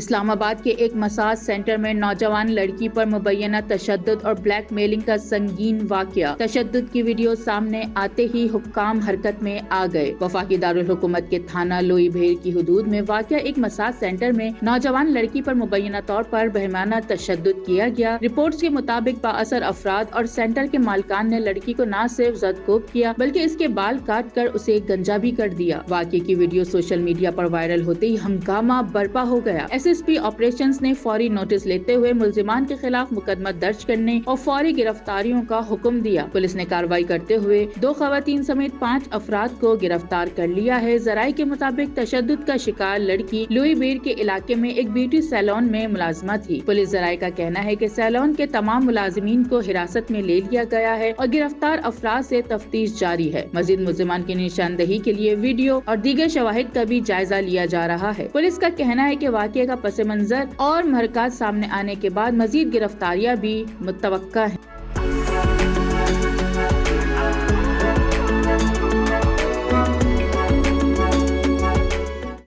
اسلام آباد کے ایک مساج سینٹر میں نوجوان لڑکی پر مبینہ تشدد اور بلیک میلنگ کا سنگین واقعہ۔ تشدد کی ویڈیو سامنے آتے ہی حکام حرکت میں آ گئے۔ وفاقی دارالحکومت کے تھانہ لوئی بھیڑ کی حدود میں واقع ایک مساج سینٹر میں نوجوان لڑکی پر مبینہ طور پر بہیمانہ تشدد کیا گیا۔ رپورٹس کے مطابق بااثر افراد اور سینٹر کے مالکان نے لڑکی کو نہ صرف زد-کوب کیا بلکہ اس کے بال کاٹ کر اسے گنجا بھی کر دیا۔ واقعے کی ویڈیو سوشل میڈیا پر وائرل ہوتے ہی ہنگامہ برپا ہو گیا۔ SSP آپریشنز نے فوری نوٹس لیتے ہوئے ملزمان کے خلاف مقدمہ درج کرنے اور فوری گرفتاریوں کا حکم دیا۔ پولیس نے کارروائی کرتے ہوئے 2 خواتین سمیت 5 افراد کو گرفتار کر لیا ہے۔ ذرائع کے مطابق تشدد کا شکار لڑکی لوئی بھیڑ کے علاقے میں ایک بیوٹی سیلون میں ملازمہ تھی۔ پولیس ذرائع کا کہنا ہے کہ سیلون کے تمام ملازمین کو حراست میں لے لیا گیا ہے اور گرفتار افراد سے تفتیش جاری ہے۔ مزید ملزمان کی نشاندہی کے لیے ویڈیو اور دیگر شواہد کا بھی جائزہ لیا جا رہا ہے۔ پولیس کا کہنا ہے کہ واقعے کا پس منظر اور محرکات سامنے آنے کے بعد مزید گرفتاریاں بھی متوقع ہیں۔